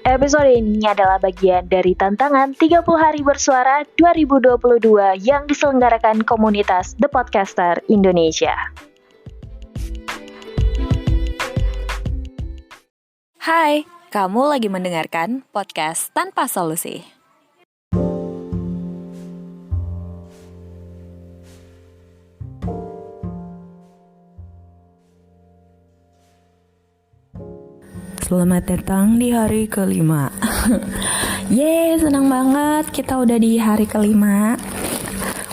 Episode ini adalah bagian dari tantangan 30 hari bersuara 2022 yang diselenggarakan komunitas The Podcaster Indonesia. Hai, kamu lagi mendengarkan podcast Tanpa Solusi. Selamat datang di hari kelima. Yeay, senang banget kita udah di hari kelima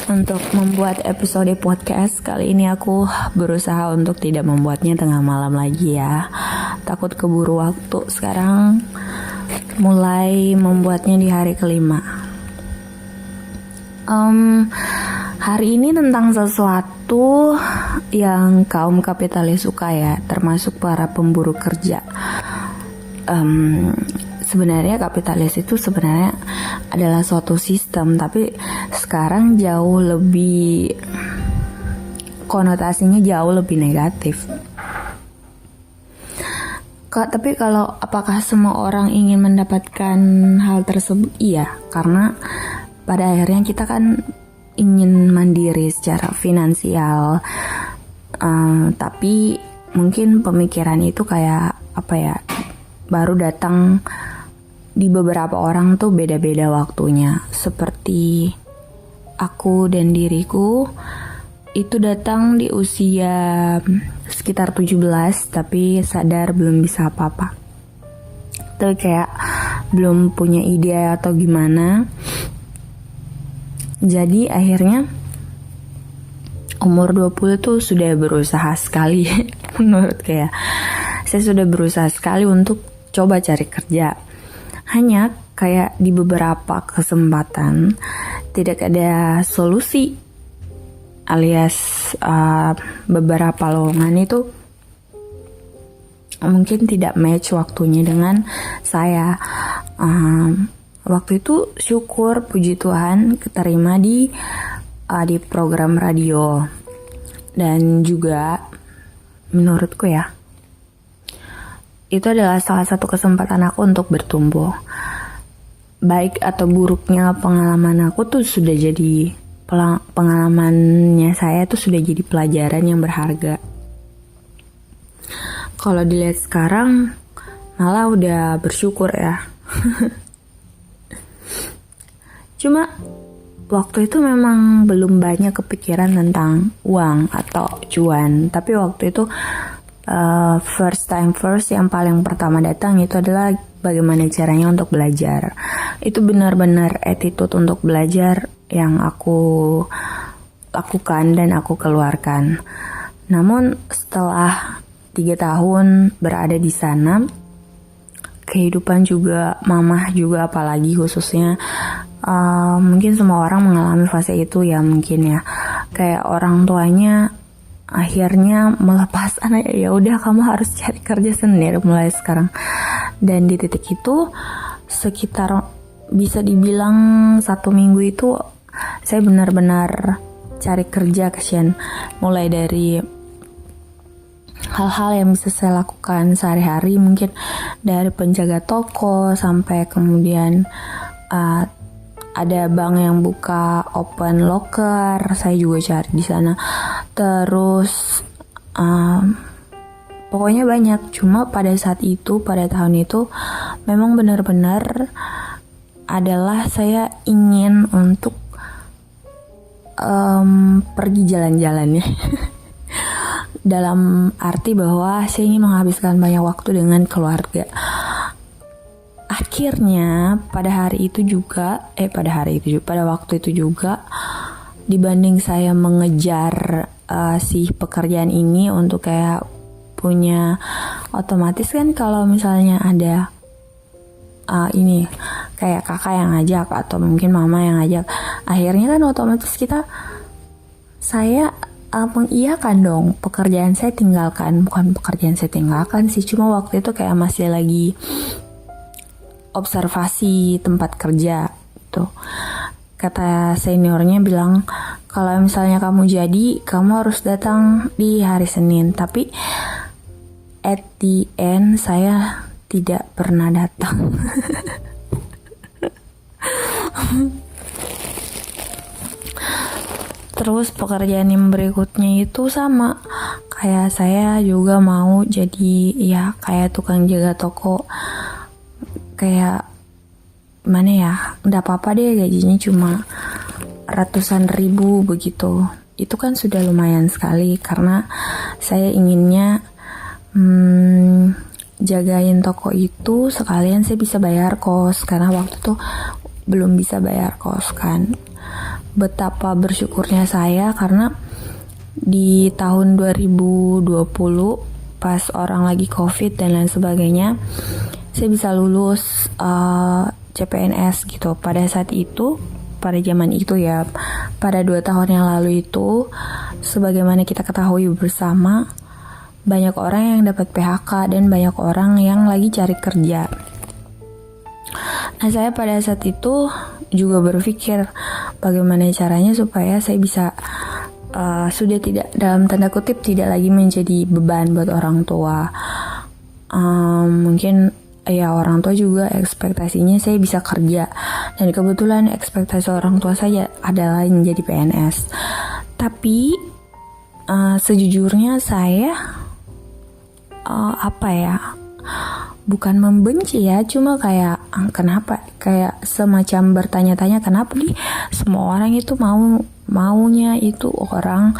untuk membuat episode podcast. Kali ini aku berusaha untuk tidak membuatnya tengah malam lagi ya. Takut keburu waktu. Sekarang mulai membuatnya di hari kelima. Hari ini tentang sesuatu yang kaum kapitalis suka ya, termasuk para pemburu kerja. Sebenarnya kapitalis itu sebenarnya adalah suatu sistem, tapi sekarang jauh lebih konotasinya jauh lebih negatif. Tapi kalau apakah semua orang ingin mendapatkan hal tersebut? Iya, karena pada akhirnya kita kan ingin mandiri secara finansial, tapi mungkin pemikiran itu kayak apa ya? Baru datang di beberapa orang tuh beda-beda waktunya. Seperti aku dan diriku itu datang di usia sekitar 17 tapi sadar belum bisa apa-apa. Itu kayak belum punya ide atau gimana. Jadi akhirnya umur 20 tuh sudah berusaha sekali. Menurut kayak saya sudah berusaha sekali untuk coba cari kerja. Hanya kayak di beberapa kesempatan tidak ada solusi, alias beberapa lowongan itu mungkin tidak match waktunya dengan saya. Waktu itu syukur puji Tuhan keterima di program radio, dan juga menurutku ya itu adalah salah satu kesempatan aku untuk bertumbuh. Baik atau buruknya pengalaman aku tuh sudah jadi pengalamannya saya tuh sudah jadi pelajaran yang berharga. Kalau dilihat sekarang malah udah bersyukur ya. Cuma waktu itu memang belum banyak kepikiran tentang uang atau cuan. Tapi waktu itu first yang paling pertama datang itu adalah bagaimana caranya untuk belajar. Itu benar-benar attitude untuk belajar yang aku lakukan dan aku keluarkan. Namun setelah 3 tahun berada di sana, kehidupan juga, mamah juga apalagi khususnya, mungkin semua orang mengalami fase itu ya mungkin ya. Kayak orang tuanya akhirnya melepas anak, ya udah kamu harus cari kerja sendiri mulai sekarang. Dan di titik itu sekitar bisa dibilang 1 minggu itu saya benar-benar cari kerja, kasihan. Mulai dari hal-hal yang bisa saya lakukan sehari-hari, mungkin dari penjaga toko sampai kemudian ada bank yang buka open locker, saya juga cari di sana. Terus pokoknya banyak. Cuma pada saat itu, pada tahun itu memang benar-benar adalah saya ingin untuk pergi jalan-jalan ya. Dalam arti bahwa saya ingin menghabiskan banyak waktu dengan keluarga. Akhirnya pada waktu itu juga dibanding saya mengejar si pekerjaan ini untuk kayak punya, otomatis kan kalau misalnya ada ini kayak kakak yang ngajak atau mungkin mama yang ngajak, akhirnya kan otomatis saya mengiyakan dong. Bukan pekerjaan saya tinggalkan sih, cuma waktu itu kayak masih lagi observasi tempat kerja tuh. Kata seniornya bilang, kalau misalnya kamu jadi, kamu harus datang di hari Senin. Tapi at the end saya tidak pernah datang. Terus pekerjaan yang berikutnya itu sama kayak saya juga mau jadi ya kayak tukang jaga toko, kayak mana ya, nggak apa-apa deh gajinya cuma ratusan ribu begitu. Itu kan sudah lumayan sekali karena saya inginnya jagain toko itu sekalian saya bisa bayar kos, karena waktu itu belum bisa bayar kos kan. Betapa bersyukurnya saya karena di tahun 2020 pas orang lagi COVID dan lain sebagainya, saya bisa lulus CPNS gitu. Pada saat itu, pada zaman itu ya, pada 2 tahun yang lalu itu, sebagaimana kita ketahui bersama, banyak orang yang dapat PHK dan banyak orang yang lagi cari kerja. Nah, saya pada saat itu juga berpikir bagaimana caranya supaya saya bisa sudah tidak, dalam tanda kutip, tidak lagi menjadi beban buat orang tua. Mungkin ya orang tua juga ekspektasinya saya bisa kerja, dan kebetulan ekspektasi orang tua saya adalah menjadi PNS. Tapi sejujurnya saya bukan membenci ya, cuma kayak kenapa, kayak semacam bertanya-tanya kenapa nih semua orang itu maunya itu orang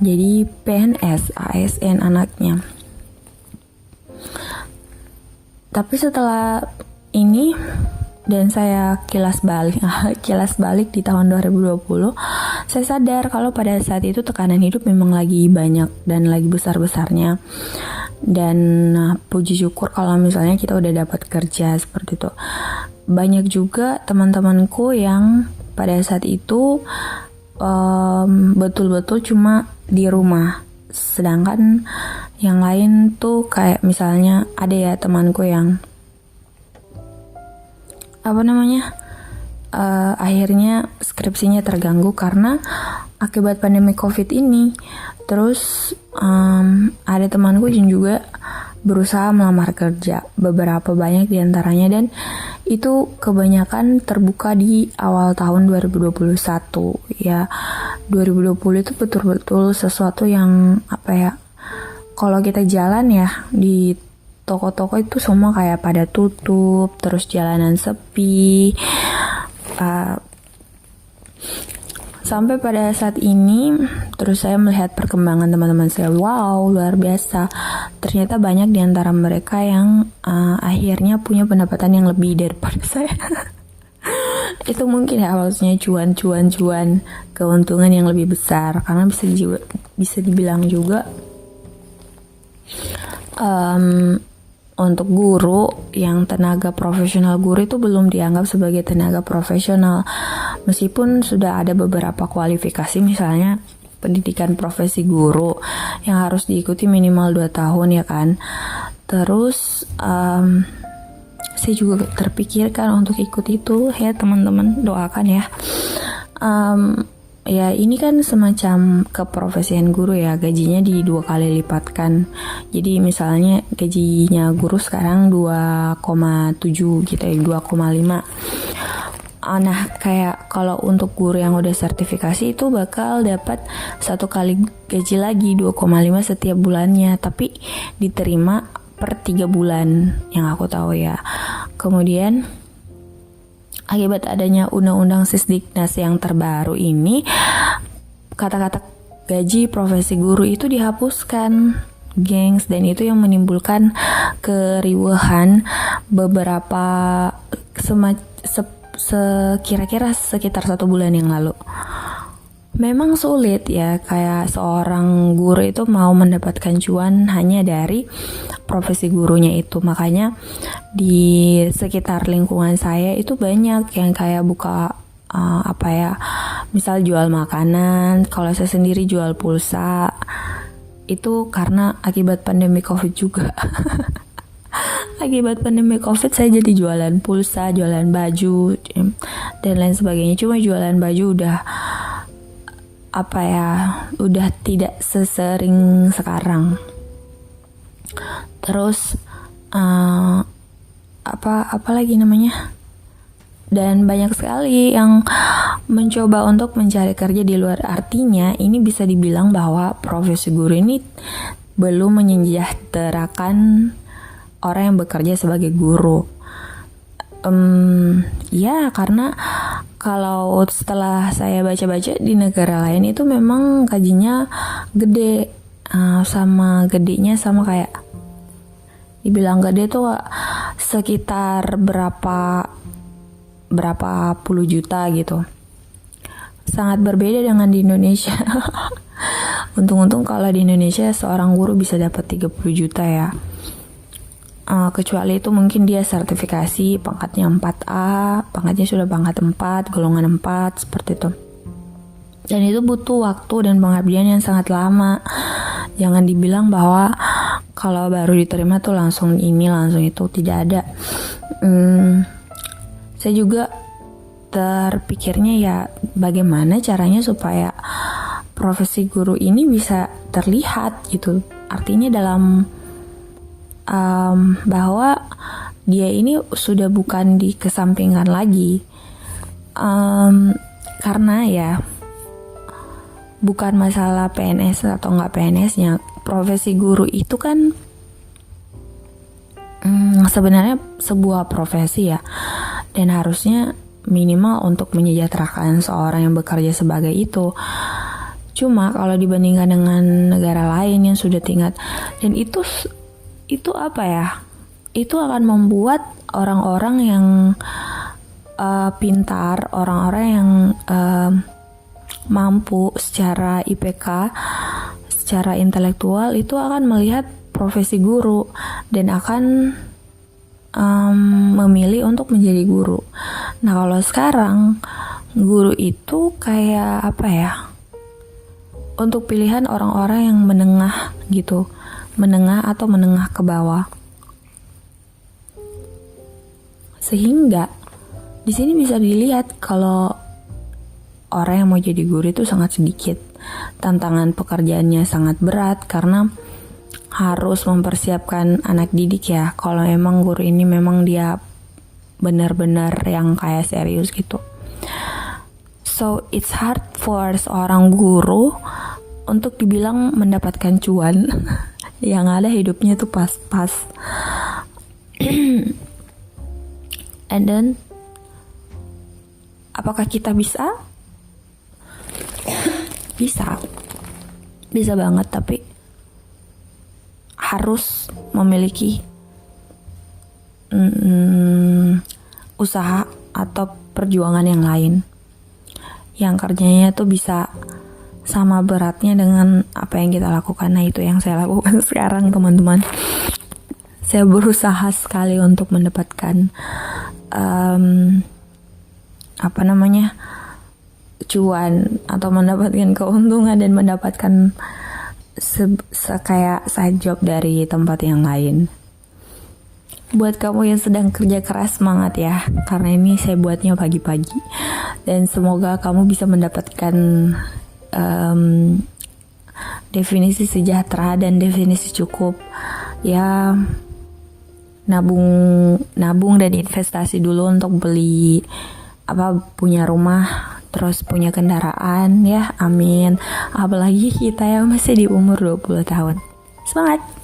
jadi PNS, ASN anaknya. Tapi setelah ini dan saya kilas balik di tahun 2020, saya sadar kalau pada saat itu tekanan hidup memang lagi banyak dan lagi besar-besarnya. Dan puji syukur kalau misalnya kita udah dapat kerja seperti itu. Banyak juga teman-temanku yang pada saat itu betul-betul cuma di rumah. Sedangkan yang lain tuh kayak misalnya ada ya temanku yang akhirnya skripsinya terganggu karena akibat pandemi COVID ini. Terus ada temanku yang juga berusaha melamar kerja, beberapa banyak diantaranya, dan itu kebanyakan terbuka di awal tahun 2021 ya. 2020 itu betul-betul sesuatu yang kalau kita jalan ya di toko-toko itu semua kayak pada tutup, terus jalanan sepi. Sampai pada saat ini, terus saya melihat perkembangan teman-teman saya. Wow, luar biasa. Ternyata banyak di antara mereka yang akhirnya punya pendapatan yang lebih daripada saya. Itu mungkin ya maksudnya cuan, keuntungan yang lebih besar. Karena bisa dibilang juga untuk guru yang tenaga profesional, guru itu belum dianggap sebagai tenaga profesional, meskipun sudah ada beberapa kualifikasi, misalnya pendidikan profesi guru yang harus diikuti minimal 2 tahun ya kan. Terus saya juga terpikirkan untuk ikut itu ya teman-teman, doakan ya. Ya ini kan semacam keprofesian guru ya, gajinya di 2 kali lipatkan. Jadi misalnya gajinya guru sekarang 2,7 gitu ya, 2,5. Nah kayak kalau untuk guru yang udah sertifikasi itu bakal dapat 1 kali gaji lagi 2,5 setiap bulannya, tapi diterima per 3 bulan yang aku tahu ya. Kemudian akibat adanya undang-undang Sisdiknas yang terbaru ini, kata-kata gaji profesi guru itu dihapuskan, gengs, dan itu yang menimbulkan keriuhan beberapa kira-kira sekitar 1 bulan yang lalu. Memang sulit ya, kayak seorang guru itu mau mendapatkan cuan hanya dari profesi gurunya itu. Makanya di sekitar lingkungan saya itu banyak yang kayak buka misal jual makanan. Kalau saya sendiri jual pulsa. Itu karena akibat pandemi COVID juga. Akibat pandemi COVID saya jadi jualan pulsa, jualan baju dan lain sebagainya. Cuma jualan baju udah tidak sesering sekarang. Terus apa lagi namanya, dan banyak sekali yang mencoba untuk mencari kerja di luar. Artinya ini bisa dibilang bahwa profesi guru ini belum menyejahterakan orang yang bekerja sebagai guru. Ya, karena kalau setelah saya baca-baca di negara lain itu memang gajinya gede, sama gedenya sama kayak dibilang gede tuh sekitar berapa puluh juta gitu. Sangat berbeda dengan di Indonesia. Untung-untung kalau di Indonesia seorang guru bisa dapat 30 juta ya. Kecuali itu mungkin dia sertifikasi pangkatnya 4A, pangkatnya sudah pangkat 4, golongan 4, seperti itu. Dan itu butuh waktu dan pengabdian yang sangat lama. Jangan dibilang bahwa kalau baru diterima tuh langsung ini, langsung itu, tidak ada. Saya juga terpikirnya ya bagaimana caranya supaya profesi guru ini bisa terlihat gitu. Artinya dalam bahwa dia ini sudah bukan dikesampingkan lagi, karena ya bukan masalah PNS atau nggak PNS-nya. Profesi guru itu kan sebenarnya sebuah profesi ya, dan harusnya minimal untuk menyejahterakan seorang yang bekerja sebagai itu. Cuma kalau dibandingkan dengan negara lain yang sudah tingkat, dan itu apa ya? Itu akan membuat orang-orang yang pintar, orang-orang yang mampu secara IPK, secara intelektual itu akan melihat profesi guru dan akan memilih untuk menjadi guru. Nah, kalau sekarang guru itu kayak apa ya? Untuk pilihan orang-orang yang menengah gitu. Menengah atau menengah ke bawah. Sehingga di sini bisa dilihat kalau orang yang mau jadi guru itu sangat sedikit. Tantangan pekerjaannya sangat berat karena harus mempersiapkan anak didik ya. Kalau emang guru ini memang dia benar-benar yang kayak serius gitu. So it's hard for seorang guru untuk dibilang mendapatkan cuan. Yang ada hidupnya tuh pas-pas. And then apakah kita bisa? Bisa banget, tapi harus memiliki usaha atau perjuangan yang lain yang kerjanya tuh bisa sama beratnya dengan apa yang kita lakukan. Nah, itu yang saya lakukan sekarang, teman-teman. Saya berusaha sekali untuk mendapatkan cuan atau mendapatkan keuntungan dan mendapatkan kayak side job dari tempat yang lain. Buat kamu yang sedang kerja keras, semangat ya, karena ini saya buatnya pagi-pagi, dan semoga kamu bisa mendapatkan definisi sejahtera dan definisi cukup ya. Nabung dan investasi dulu untuk beli punya rumah, terus punya kendaraan ya, amin. Apalagi kita yang masih di umur 20 tahun. Semangat!